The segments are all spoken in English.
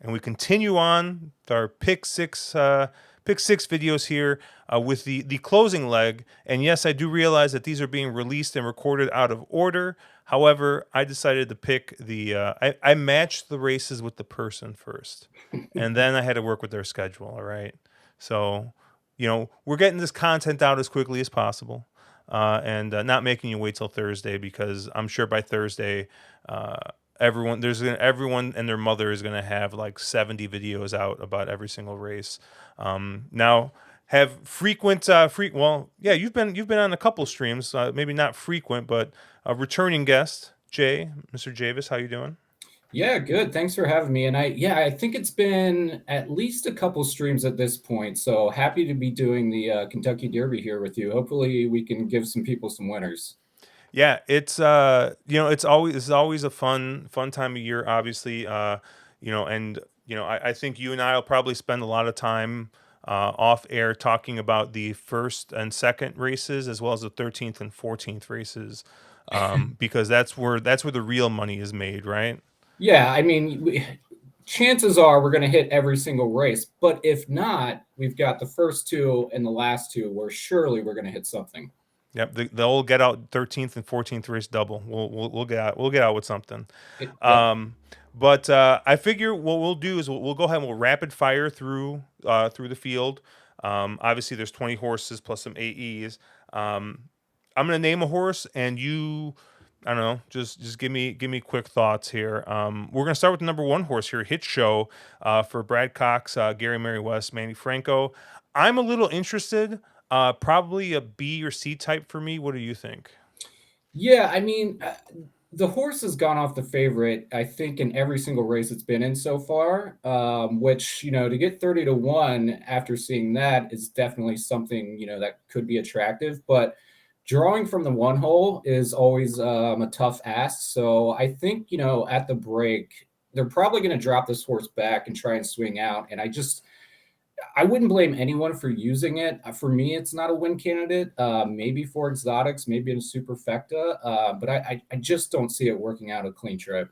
and we continue on with our pick six videos here with the closing leg. And yes, I do realize that these are being released and recorded out of order. However, I decided to pick I matched the races with the person first, and then I had to work with their schedule. All right, so we're getting this content out as quickly as possible. And not making you wait till Thursday, because I'm sure by Thursday, uh, everyone and their mother is gonna have like 70 videos out about every single race. Now, have frequent well, yeah, you've been on a couple streams, maybe not frequent, but a returning guest, Mr. Javis. How you doing? Yeah, good. Thanks for having me. And I think it's been at least a couple streams at this point. So happy to be doing the Kentucky Derby here with you. Hopefully, we can give some people some winners. Yeah, it's always a fun time of year, obviously. And I think you and I will probably spend a lot of time off air talking about the first and second races, as well as the 13th and 14th races, because that's where the real money is made, right? Yeah, I mean, chances are we're going to hit every single race. But if not, we've got the first two and the last two where surely we're going to hit something. Yep, they'll get out 13th and 14th race double. We'll get out with something. Yep. But I figure what we'll do is we'll go ahead and we'll rapid fire through the field. Obviously, there's 20 horses plus some AEs. I'm gonna name a horse, and I don't know, just give me quick thoughts here. We're gonna start with the number one horse here, Hit Show, for Brad Cox, Gary Mary West, Manny Franco. I'm a little interested. Probably a B or C type for me. What do you think? Yeah, I mean, the horse has gone off the favorite, I think, in every single race it's been in so far. Which, to get 30 to 1 after seeing that is definitely something, that could be attractive. But drawing from the one hole is always a tough ask. So I think, at the break, they're probably going to drop this horse back and try and swing out. And I wouldn't blame anyone for using it. For me, it's not a win candidate. Maybe for exotics, maybe in a superfecta, but I just don't see it working out a clean trip.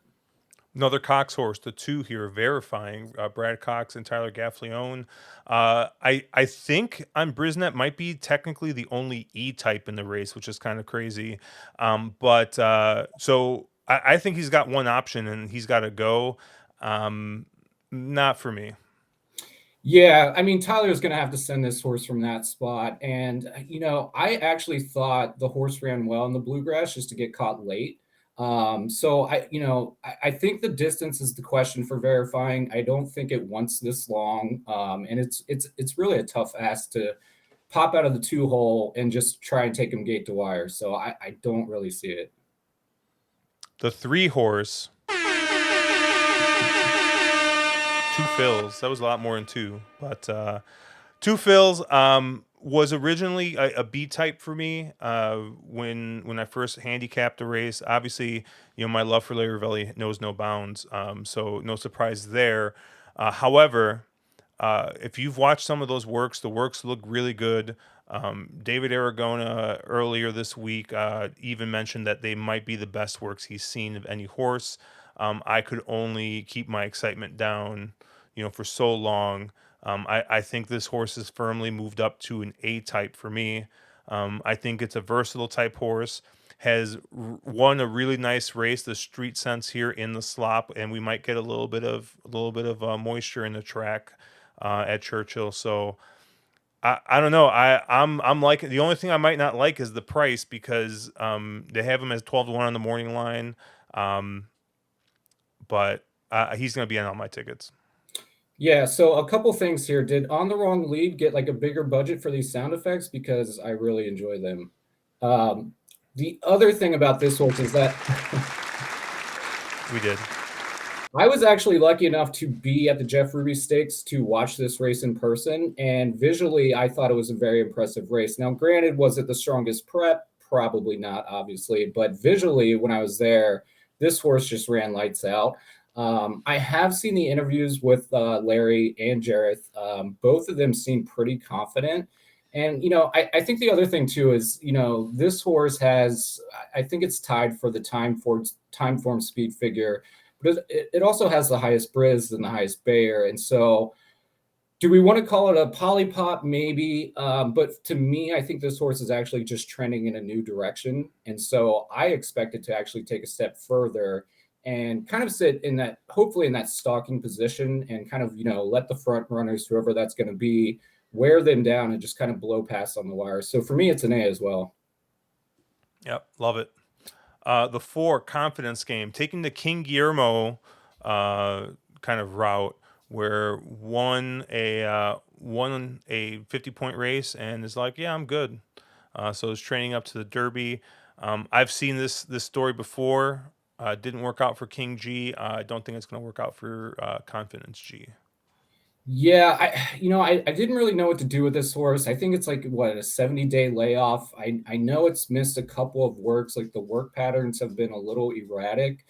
Another Cox horse, the two here, verifying Brad Cox and Tyler Gaffleone. I think on Brisnet might be technically the only E type in the race, which is kind of crazy. But so I think he's got one option and he's got to go. Not for me. Yeah, I mean, Tyler's going to have to send this horse from that spot. And, I actually thought the horse ran well in the bluegrass just to get caught late. So I think the distance is the question for verifying. I don't think it wants this long. And it's really a tough ask to pop out of the two hole and just try and take him gate to wire. So I don't really see it. The three horse, two fills. That was a lot more than two, but two fills was originally a B type for me when I first handicapped the race. Obviously, my love for Larry Ravelli knows no bounds, so no surprise there. However, if you've watched some of those works, the works look really good. David Aragona earlier this week even mentioned that they might be the best works he's seen of any horse. I could only keep my excitement down, for so long. I think this horse is firmly moved up to an A type for me. I think it's a versatile type horse. Has won a really nice race, the Street Sense here in the slop, and we might get a little bit of moisture in the track at Churchill. So I don't know. I'm like, the only thing I might not like is the price, because they have him as 12 to 1 on the morning line. Um, but he's going to be on all my tickets. Yeah, so a couple things here. Did On the Wrong Lead get like a bigger budget for these sound effects? Because I really enjoy them. Um, the other thing about this horse is that We did. I was actually lucky enough to be at the Jeff Ruby Stakes to watch this race in person, and visually, I thought it was a very impressive race. Now, granted, was it the strongest prep? Probably not, obviously, but visually, when I was there, this horse just ran lights out. I have seen the interviews with Larry and Jareth. Both of them seem pretty confident. And, I think the other thing too is, this horse has, I think it's tied for the time form speed figure but it also has the highest Briz and the highest Bayer. And so, do we want to call it a polypop? Maybe. But to me, I think this horse is actually just trending in a new direction. And so I expect it to actually take a step further and kind of sit in that, hopefully in that stalking position and kind of, let the front runners, whoever that's going to be, wear them down and just kind of blow past on the wire. So for me, it's an A as well. Yep, love it. The 4 confidence game, taking the King Guillermo kind of route, where won a 50-point race and is like, yeah, I'm good. So he's training up to the Derby. I've seen this story before. Didn't work out for King G. I don't think it's going to work out for Confidence G. Yeah, I didn't really know what to do with this horse. I think it's like what, a 70-day layoff. I know it's missed a couple of works, like the work patterns have been a little erratic.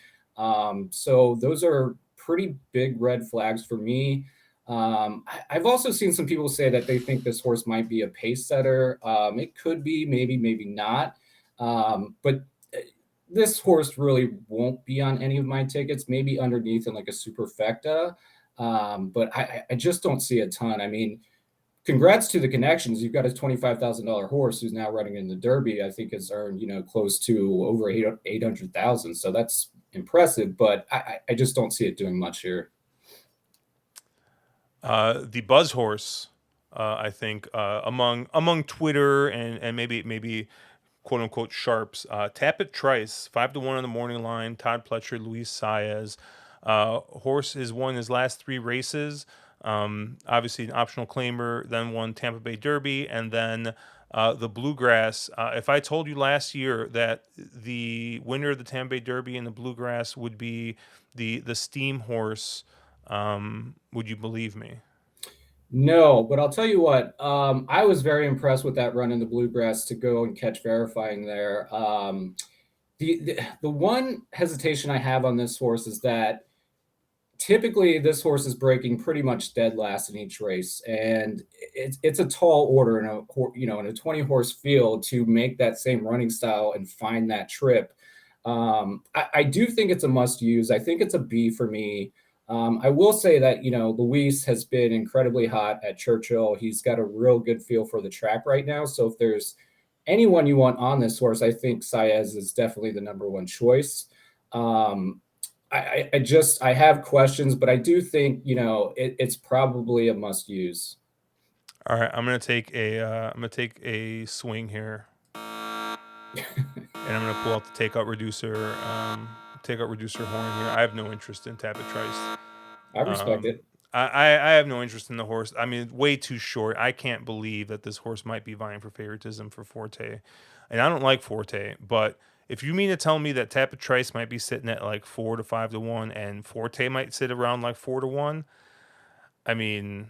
So those are pretty big red flags for me. I've also seen some people say that they think this horse might be a pace setter. It could be, maybe not. But this horse really won't be on any of my tickets, maybe underneath in like a superfecta. But I just don't see a ton. I mean, congrats to the connections. You've got a $25,000 horse who's now running in the Derby. I think has earned, close to over 800,000. So that's impressive, but I just don't see it doing much here. The Buzz Horse, I think, among Twitter and maybe quote unquote sharps. Tapit Trice, 5-1 on the morning line. Todd Pletcher, Luis Saez. Horse has won his last 3 races. Obviously, an optional claimer, then won Tampa Bay Derby, and then the Bluegrass. If I told you last year that the winner of the Tampa Bay Derby and the Bluegrass would be the Steam Horse, would you believe me? No, but I'll tell you what, I was very impressed with that run in the Bluegrass to go and catch verifying there. The one hesitation I have on this horse is that typically this horse is breaking pretty much dead last in each race, and it's a tall order in a 20 horse field to make that same running style and find that trip. I do think it's a must use. I think it's a B for me. I will say that Luis has been incredibly hot at Churchill. He's got a real good feel for the track right now. So if there's anyone you want on this horse, I think Saez is definitely the number one choice. Um, I have questions, but I do think it's probably a must use. All right, I'm gonna take a swing here, and I'm gonna pull out the take out reducer horn here. I have no interest in Tapit Trice. I respect Um, it. I have no interest in the horse. I mean, way too short. I can't believe that this horse might be vying for favoritism for Forte, and I don't like Forte. But if you mean to tell me that Tapit Trice might be sitting at like 4 to 5-1, and Forte might sit around like 4-1, I mean,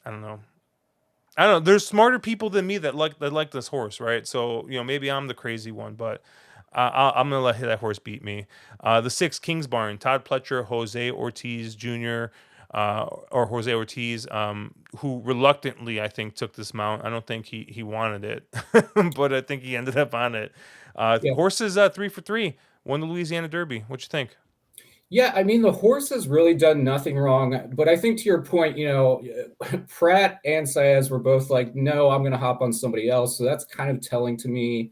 I don't know. I don't know. There's smarter people than me that like this horse, right? So maybe I'm the crazy one, but I'm gonna let that horse beat me. The 6 Kings Barn, Todd Pletcher, Jose Ortiz Jr. Or Jose Ortiz, who reluctantly I think took this mount. I don't think he wanted it, but I think he ended up on it. Yeah. Horse is 3 for 3. Won the Louisiana Derby. What you think? Yeah, I mean, the horse has really done nothing wrong. But I think to your point, Pratt and Saez were both like, no, I'm going to hop on somebody else. So that's kind of telling to me.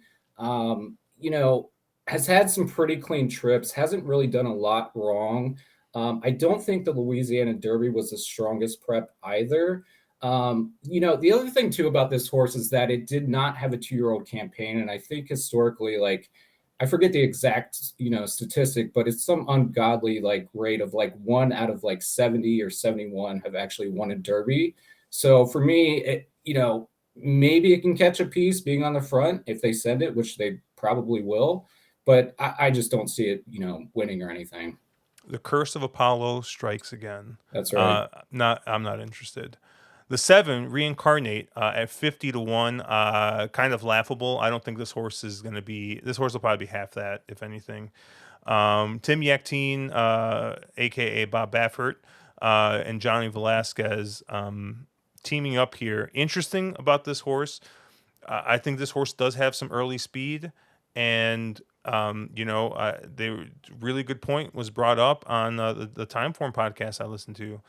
Has had some pretty clean trips, hasn't really done a lot wrong. I don't think the Louisiana Derby was the strongest prep either. The other thing too about this horse is that it did not have a 2-year-old campaign. And I think historically, like, I forget the exact, statistic, but it's some ungodly like rate of like 1 out of like 70 or 71 have actually won a derby. So for me, maybe it can catch a piece being on the front if they send it, which they probably will. But I just don't see it, winning or anything. The Curse of Apollo strikes again. That's right. Not I'm not interested. The 7 Reincarnate at 50-1, kind of laughable. I don't think this horse is going to be. This horse will probably be half that, if anything. Tim Yaktine, aka Bob Baffert, and Johnny Velasquez teaming up here. Interesting about this horse. I think this horse does have some early speed, and They really good point was brought up on the Time Form podcast I listened to.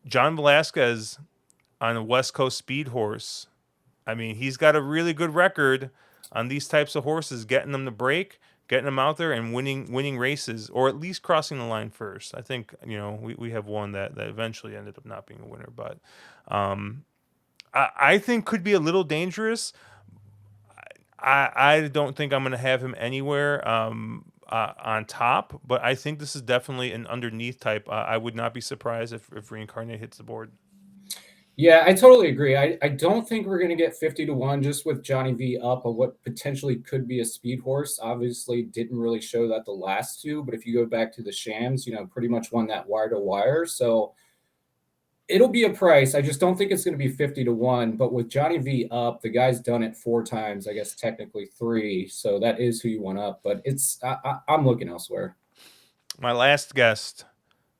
John Velasquez on a West Coast speed horse. I mean, he's got a really good record on these types of horses, getting them to break, getting them out there, and winning races, or at least crossing the line first. I think we have one that eventually ended up not being a winner, but I think could be a little dangerous. I don't think I'm going to have him anywhere on top, but I think this is definitely an underneath type. I would not be surprised if Reincarnate hits the board. Yeah, I totally agree. I don't think we're going to get 50 to 1 just with Johnny V up of what potentially could be a speed horse. Obviously, didn't really show that the last two, but if you go back to the Shams, pretty much won that wire to wire. So it'll be a price. I just don't think it's going to be 50 to 1. But with Johnny V up, the guy's done it 4 times, I guess technically three. So that is who you want up. But I'm looking elsewhere. My last guest,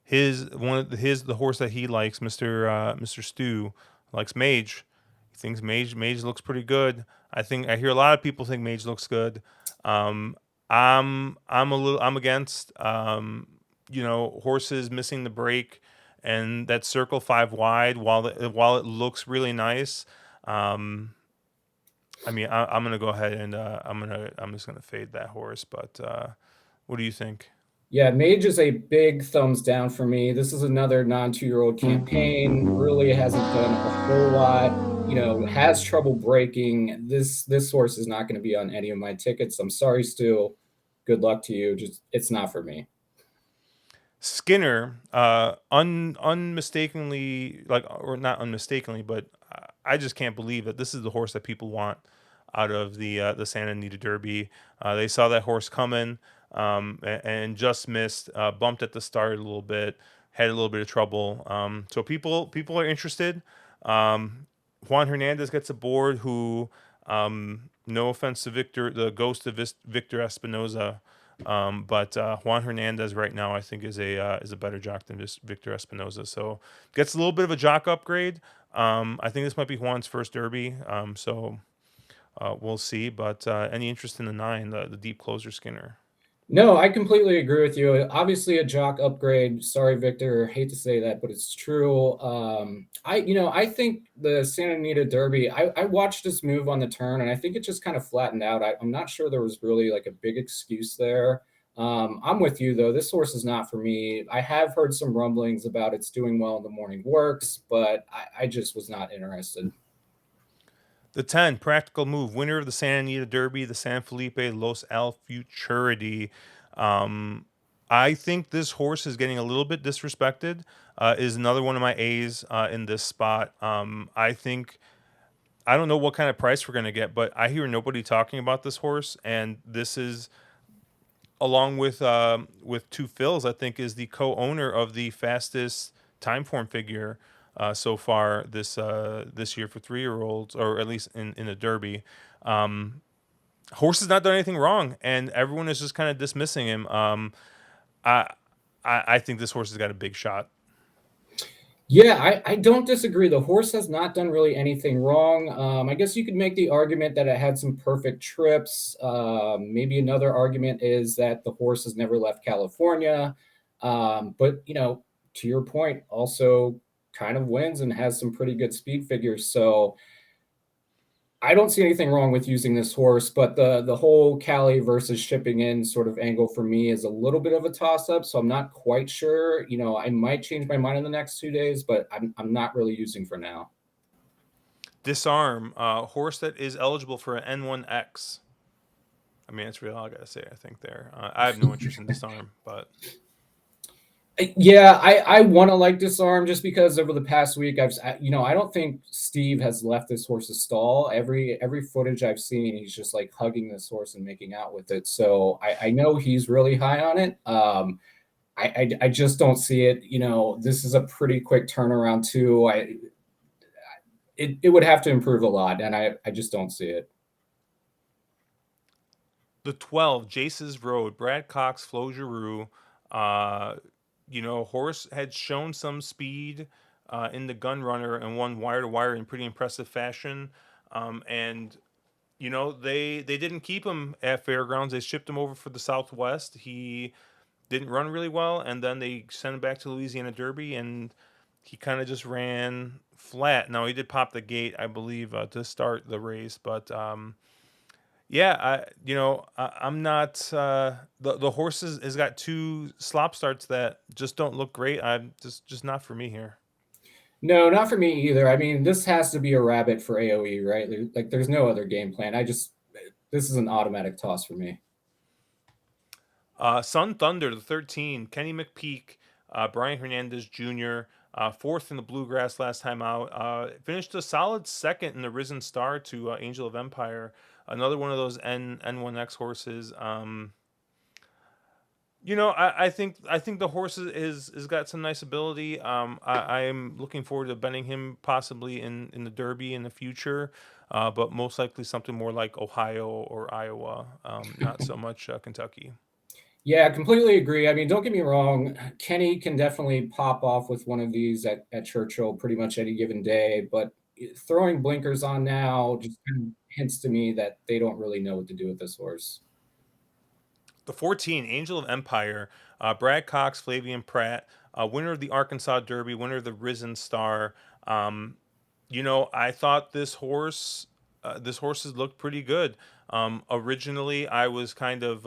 the horse that he likes, Mister Stu, likes Mage. He thinks Mage looks pretty good. I hear a lot of people think Mage looks good. Um, I'm against horses missing the break and that circle 5 wide while it looks really nice. Um, I'm gonna go ahead and I'm just gonna fade that horse. But what do you think? Yeah, Mage is a big thumbs down for me. This is another non 2-year-old campaign. Really hasn't done a whole lot. Has trouble breaking. This horse is not going to be on any of my tickets. I'm sorry, Stu. Good luck to you. Just it's not for me. Skinner, unmistakably, like, or not unmistakably, but I just can't believe that this is the horse that people want out of the Santa Anita Derby. They saw that horse coming, and just missed, bumped at the start a little bit, had a little bit of trouble. So people are interested. Juan Hernandez gets aboard, who, no offense to Victor, the ghost of Victor Espinoza. But Juan Hernandez right now I think is a better jock than just Victor Espinoza. So gets a little bit of a jock upgrade. I think this might be Juan's first Derby. So we'll see. But any interest in the nine, the deep closer Skinner? No, I completely agree with you. Obviously, a jock upgrade. Sorry, Victor. Hate to say that, but it's true. I think the Santa Anita Derby. I watched this move on the turn, and I think it just kind of flattened out. I'm not sure there was really like a big excuse there. I'm with you though. This horse is not for me. I have heard some rumblings about it's doing well in the morning works, but I just was not interested. The 10, Practical Move, winner of the Santa Anita Derby, the San Felipe Los Al Futurity. Um, I think this horse is getting a little bit disrespected. Is another one of my A's in this spot. I don't know what kind of price we're going to get, but I hear nobody talking about this horse, and this is along with Two Phils, I think is the co-owner of the fastest time form figure so far this year for 3-year-olds, or at least in the Derby. Horse has not done anything wrong, and everyone is just kind of dismissing him. I, I think this horse has got a big shot. Yeah, I don't disagree. The horse has not done really anything wrong. I guess you could make the argument that it had some perfect trips. Maybe another argument is that the horse has never left California. But, to your point, also kind of wins and has some pretty good speed figures. So I don't see anything wrong with using this horse, but the whole Cali versus shipping in sort of angle for me is a little bit of a toss up. So I'm not quite sure. I might change my mind in the next 2 days, but I'm not really using for now. Disarm, horse that is eligible for an N1X. I mean, that's really all I gotta say. I think there. I have no interest in Disarm, but Yeah, I want to like Disarm just because over the past week I don't think Steve has left this horse's stall. Every footage I've seen, he's just like hugging this horse and making out with it. So I know he's really high on it. I just don't see it. This is a pretty quick turnaround too. It would have to improve a lot, and I just don't see it. the 12, Jace's Road, Brad Cox, Flo Giroux. Uh, Horse had shown some speed in the gun runner and won wire to wire in pretty impressive fashion. And they didn't keep him at Fairgrounds. They shipped him over for the Southwest. He didn't run really well, and then they sent him back to Louisiana Derby, and he kind of just ran flat. Now he did pop the gate, I believe, to start the race, but yeah, I'm not. The horse has got two slop starts that just don't look great. I'm just not for me here. No, not for me either. I mean, this has to be a rabbit for AOE, right? Like, there's no other game plan. This is an automatic toss for me. Sun Thunder, the 13, Kenny McPeak, Brian Hernandez Jr., fourth in the Bluegrass last time out. Finished a solid second in the Risen Star to Angel of Empire, another one of those N1X horses. I think the horse is got some nice ability. I am looking forward to betting him possibly in the Derby in the future, but most likely something more like Ohio or Iowa, not so much Kentucky. Yeah, completely agree. I mean, don't get me wrong. Kenny can definitely pop off with one of these at Churchill pretty much any given day, but throwing blinkers on now just kind of hints to me that they don't really know what to do with this horse. The 14, Angel of Empire, Brad Cox, Flavian Pratt, winner of the Arkansas Derby, winner of the Risen Star. Um, I thought this horse has looked pretty good. Originally, I was kind of,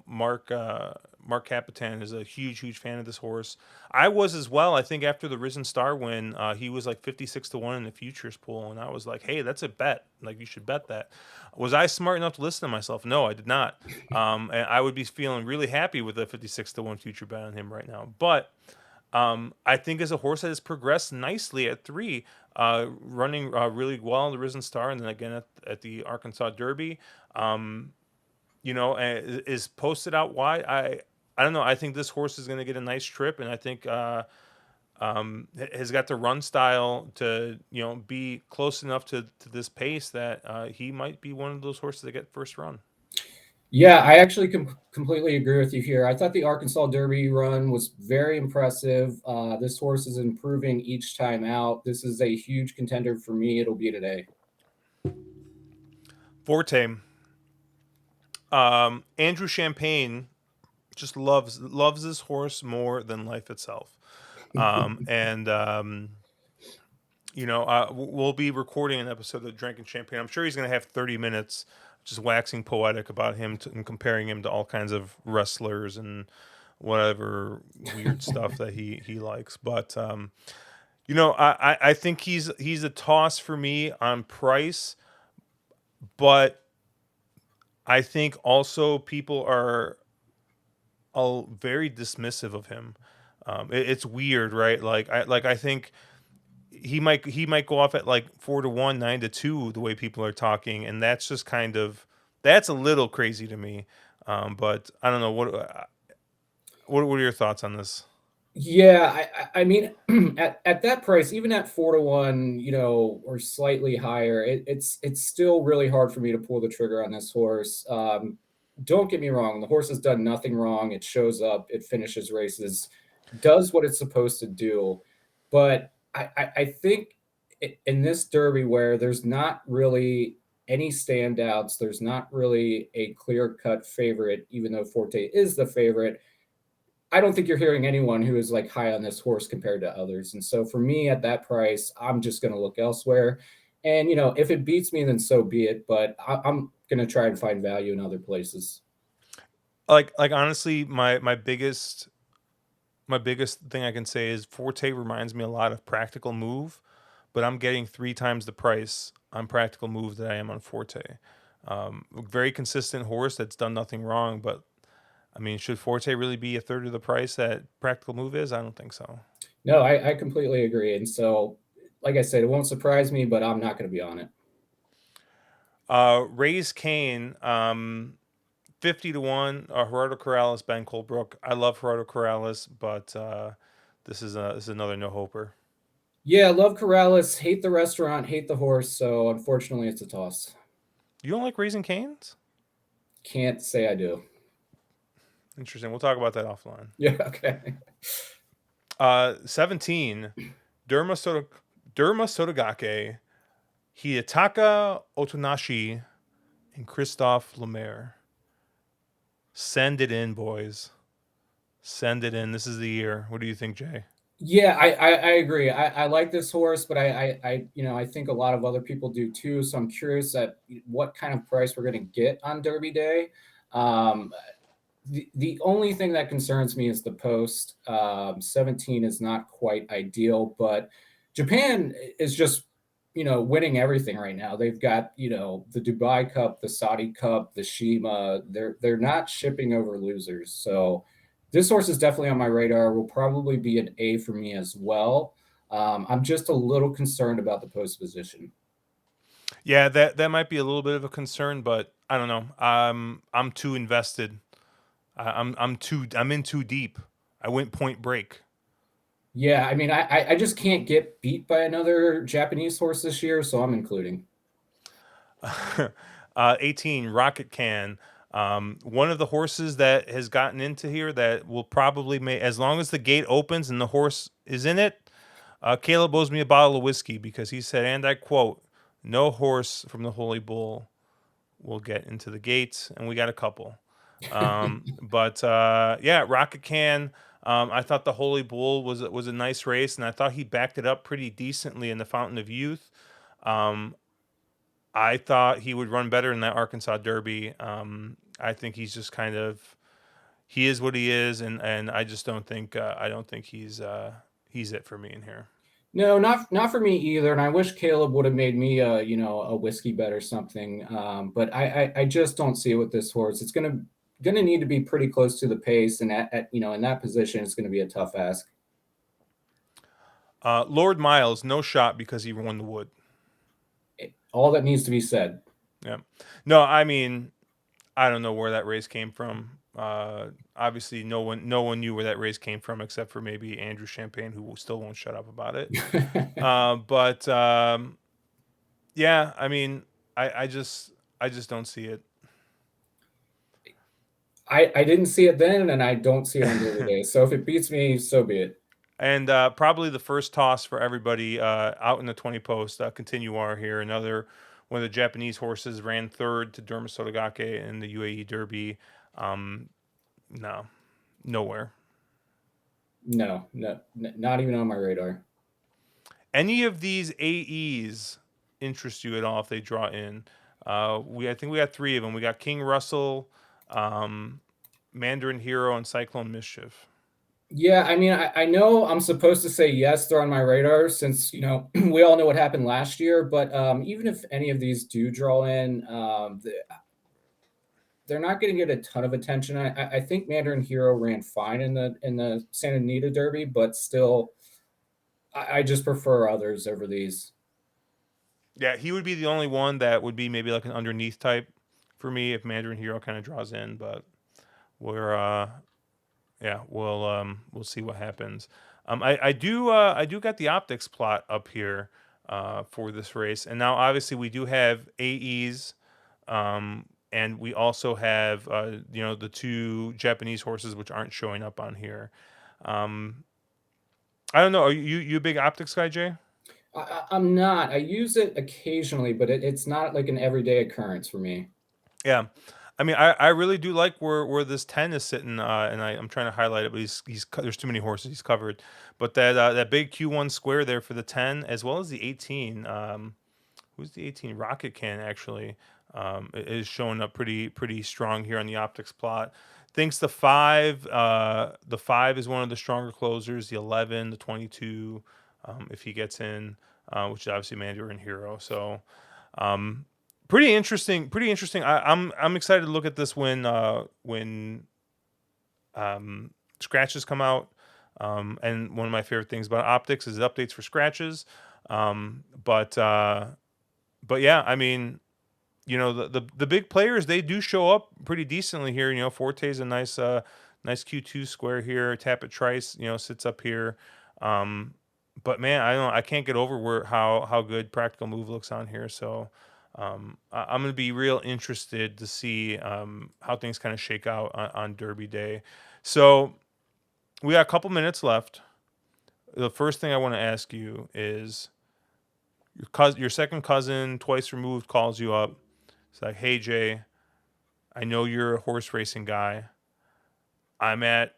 Mark Capitan is a huge fan of this horse. I was as well. I think after the Risen Star win, he was like 56 to 1 in the futures pool, and I was like, hey, that's a bet. Like you should bet that. Was I smart enough to listen to myself? No, I did not. And I would be feeling really happy with a 56 to 1 future bet on him right now. But I think as a horse that has progressed nicely at 3, running really well in the Risen Star, and then again at the Arkansas Derby, is posted out wide. I don't know. I think this horse is going to get a nice trip, and I think has got the run style to be close enough to this pace that he might be one of those horses that get first run. Yeah, I actually completely agree with you here. I thought the Arkansas Derby run was very impressive. This horse is improving each time out. This is a huge contender for me. It'll be today. Forte. Andrew Champagne just loves this horse more than life itself. And we'll be recording an episode of Drinking Champagne. I'm sure he's going to have 30 minutes just waxing poetic about him and comparing him to all kinds of wrestlers and whatever weird stuff that he likes. But I think he's a toss for me on price, but I think also people are all very dismissive of him. It's weird, right? I think he might go off at like 4 to 1, 9 to 2, the way people are talking, and that's just that's a little crazy to me. But I don't know what are your thoughts on this? Yeah, I mean, at that price, even at 4 to 1, or slightly higher, it's still really hard for me to pull the trigger on this horse. Don't get me wrong, the horse has done nothing wrong. It shows up, it finishes races, does what it's supposed to do. But I think in this Derby where there's not really any standouts, there's not really a clear-cut favorite, even though Forte is the favorite. I don't think you're hearing anyone who is like high on this horse compared to others. And so for me at that price, I'm just going to look elsewhere. And if it beats me, then so be it. But I'm going to try and find value in other places. Like honestly, my biggest thing I can say is Forte reminds me a lot of Practical Move, but I'm getting 3 times the price on Practical Move that I am on Forte. Very consistent horse that's done nothing wrong, but I mean, should Forte really be a third of the price that Practical Move is? I don't think so. No, I completely agree. And so, like I said, it won't surprise me, but I'm not going to be on it. Raise Kane, 50 to 1. Gerardo Corrales, Ben Colebrook. I love Gerardo Corrales, but this is another no hoper. Yeah, love Corrales, hate the restaurant, hate the horse. So unfortunately, it's a toss. You don't like Raising Canes? Can't say I do. Interesting. We'll talk about that offline. Yeah, okay. 17, Derma Soto, Derma Sotogake, Hiyataka Otonashi, and Christophe Lemaire. Send it in, boys. Send it in. This is the year. What do you think, Jay? Yeah, I agree. I like this horse, but I think a lot of other people do too. So I'm curious at what kind of price we're going to get on Derby Day. Um, the only thing that concerns me is the post. 17 is not quite ideal, but Japan is just winning everything right now. They've got the Dubai Cup, the Saudi Cup, the Shima. They're not shipping over losers. So this horse is definitely on my radar. Will probably be an A for me as well. I'm just a little concerned about the post position. Yeah, that might be a little bit of a concern, but I don't know. I'm too invested. I'm in too deep. I went point break. Yeah, I mean, I just can't get beat by another Japanese horse this year, so I'm including. 18 Rocket Can. One of the horses that has gotten into here that will probably make, as long as the gate opens and the horse is in it. Caleb owes me a bottle of whiskey because he said, and I quote, "No horse from the Holy Bull will get into the gates," and we got a couple. But yeah, Rocket Can. I thought the Holy Bull was a nice race, and I thought he backed it up pretty decently in the Fountain of Youth. Um, I thought he would run better in that Arkansas Derby. I think he's just kind of he is what he is, and I just don't think he's it for me in here. No, not for me either. And I wish Caleb would have made me a whiskey bet or something. But I just don't see it with this horse. It's gonna need to be pretty close to the pace, and at in that position, it's gonna be a tough ask. Lord Miles, no shot because he won the Wood. All that needs to be said. Yeah, no, I mean I don't know where that race came from. Obviously, no one knew where that race came from except for maybe Andrew Champagne, who still won't shut up about it. But yeah, I mean, I just don't see it. I didn't see it then, and I don't see it on Derby Day. So if it beats me, so be it. And probably the first toss for everybody out in the 20 post. Continuar here, another one of the Japanese horses ran third to Derma Sotogake in the UAE Derby. Um, no, nowhere. No, not even on my radar. Any of these AEs interest you at all if they draw in? I think we got three of them. We got King Russell, um, Mandarin Hero, and Cyclone Mischief. Yeah, I mean, I know I'm supposed to say yes, they're on my radar since, we all know what happened last year. But even if any of these do draw in, they're not going to get a ton of attention. I think Mandarin Hero ran fine in the Santa Anita Derby, but still, I just prefer others over these. Yeah, he would be the only one that would be maybe like an underneath type for me if Mandarin Hero kind of draws in. But we're yeah, we'll see what happens. I do got the optics plot up here for this race, and now obviously we do have AEs, and we also have the two Japanese horses which aren't showing up on here. Um, I don't know. Are you a big optics guy, Jay? I'm not. I use it occasionally, but it's not like an everyday occurrence for me. Yeah. I mean, I really do like where this 10 is sitting, and I'm trying to highlight it, but there's too many horses he's covered. But that big Q1 square there for the 10, as well as the 18. Who's the 18? Rocket Can actually is showing up pretty strong here on the optics plot. Thinks the five is one of the stronger closers. The 11, the 22, if he gets in, which is obviously Mandarin Hero. So. Um, Pretty interesting. Pretty interesting. I'm excited to look at this when scratches come out. And one of my favorite things about optics is updates for scratches. But but yeah, I mean, the big players they do show up pretty decently here. Forte's a nice Q2 square here. Tappet Trice sits up here. Um, but man, I can't get over how good Practical Move looks on here. So I'm going to be real interested to see how things kind of shake out on Derby Day. So we got a couple minutes left. The first thing I want to ask you is your second cousin, twice removed, calls you up, It's like, hey Jay, I know you're a horse racing guy. I'm at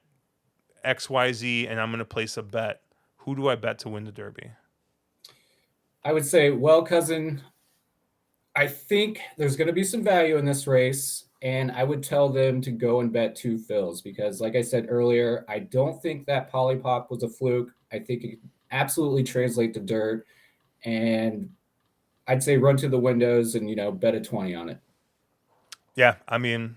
XYZ and I'm going to place a bet. Who do I bet to win the Derby? I would say, well, cousin, I think there's going to be some value in this race, and I would tell them to go and bet two fills because, like I said earlier, I don't think that Polypop was a fluke. I think it absolutely translate to dirt, and I'd say run to the windows and bet a 20 on it. Yeah, I mean,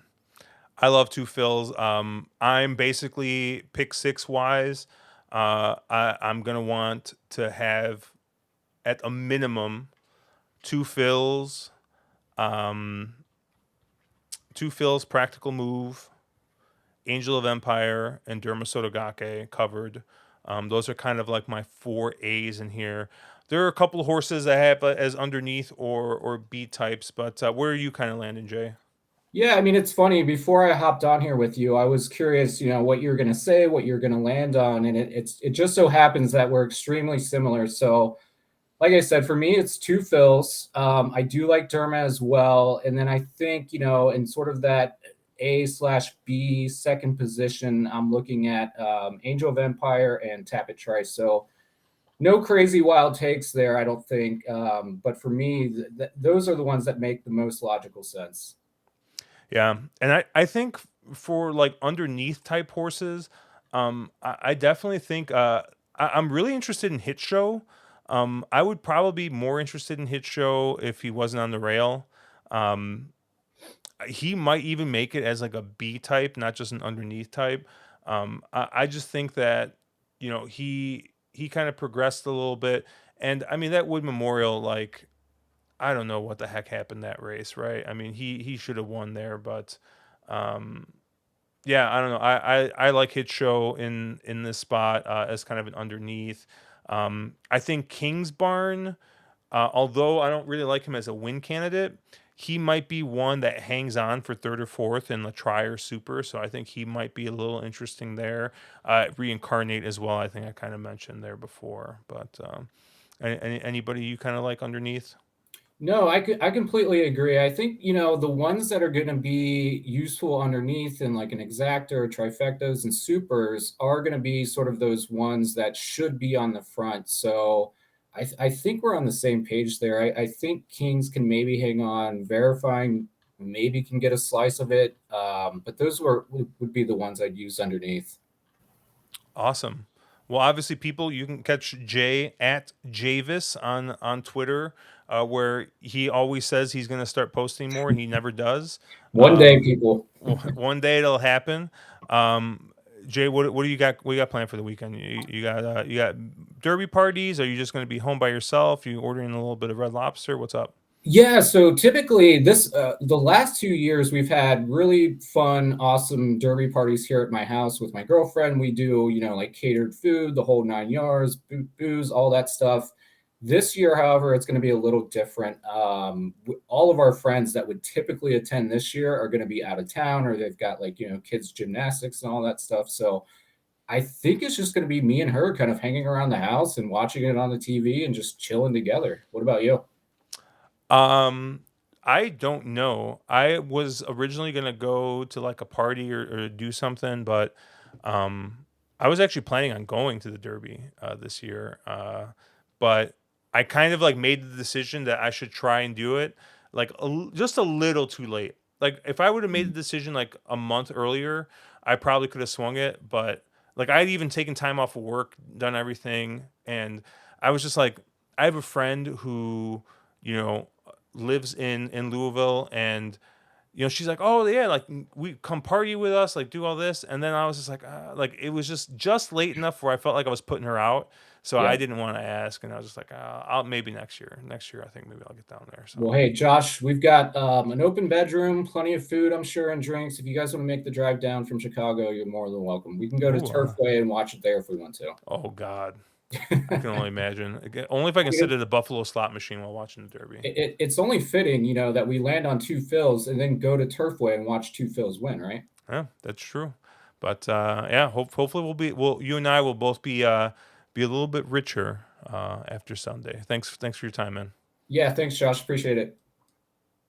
I love two fills. I'm basically pick six wise. I'm gonna want to have at a minimum two fills, um, two fills, practical move, Angel of Empire, and Derma Sotogake covered. Those are kind of like my four A's in here. There are a couple of horses I have as underneath or B types, but where are you kind of landing, Jay? Yeah, I mean, it's funny. Before I hopped on here with you, I was curious, what you're going to say, what you're going to land on, and it just so happens that we're extremely similar. So, like I said, for me, it's two fills. I do like Derma as well, and then I think in sort of that A/B second position, I'm looking at Angel of Empire and Tapit Trice. So no crazy wild takes there, I don't think. But for me, those are the ones that make the most logical sense. Yeah, and I think for like underneath type horses, I definitely think I'm really interested in Hit Show. I would probably be more interested in Hit Show if he wasn't on the rail. Um, he might even make it as like a B type, not just an underneath type. I just think that he kind of progressed a little bit, and I mean that Wood Memorial, like I don't know what the heck happened that race, right? I mean he should have won there, but um, yeah, I don't know. I like Hit Show in this spot as kind of an underneath. I think King's Barn, although I don't really like him as a win candidate, he might be one that hangs on for third or fourth in the try or super. So I think he might be a little interesting there. Reincarnate as well. I think I kind of mentioned there before. But anybody you kind of like underneath? No, I completely agree. I think, the ones that are going to be useful underneath in like an exactor, trifectas, and supers are going to be sort of those ones that should be on the front. So I think we're on the same page there. I think Kings can maybe hang on, verifying maybe can get a slice of it. But those would be the ones I'd use underneath. Awesome. Well, obviously, people, you can catch Jay at Javis on Twitter, where he always says he's going to start posting more, and he never does. One day, people. One day it'll happen. Um, Jay, what do you got? What you got planned for the weekend? You got derby parties? Are you just going to be home by yourself? You ordering a little bit of Red Lobster? What's up? Yeah, so typically the last 2 years we've had really fun, awesome derby parties here at my house with my girlfriend. We do, like catered food, the whole 9 yards, booze, all that stuff. This year, however, it's going to be a little different. All of our friends that would typically attend this year are going to be out of town, or they've got like kids gymnastics and all that stuff. So I think it's just going to be me and her kind of hanging around the house and watching it on the TV and just chilling together. What about you? Um, I don't know. I was originally gonna go to like a party or do something, but um, I was actually planning on going to the Derby this year. But I kind of like made the decision that I should try and do it like just a little too late. Like if I would have made the decision like a month earlier, I probably could have swung it. But like I'd even taken time off of work, done everything, and I was just like, I have a friend who you know lives in Louisville, and she's like, oh yeah, like we come party with us, like do all this, and then I was just like it was just late enough where I felt like I was putting her out, so I Yeah. didn't want to ask, and I was just like, I'll maybe next year. Next year, I think maybe I'll get down there. So, Well, hey, Josh, we've got an open bedroom, plenty of food, I'm sure, and drinks. If you guys want to make the drive down from Chicago, you're more than welcome. We can go to ooh, Turfway and watch it there if we want to. oh God, I can only imagine. Only if I I can sit mean, at a Buffalo slot machine while watching the Derby. it's only fitting, that we land on two fills and then go to Turfway and watch two fills win, right? Yeah, that's true. But yeah, hopefully you and I will both be a little bit richer after Sunday. Thanks for your time, man. Yeah, thanks, Josh. Appreciate it.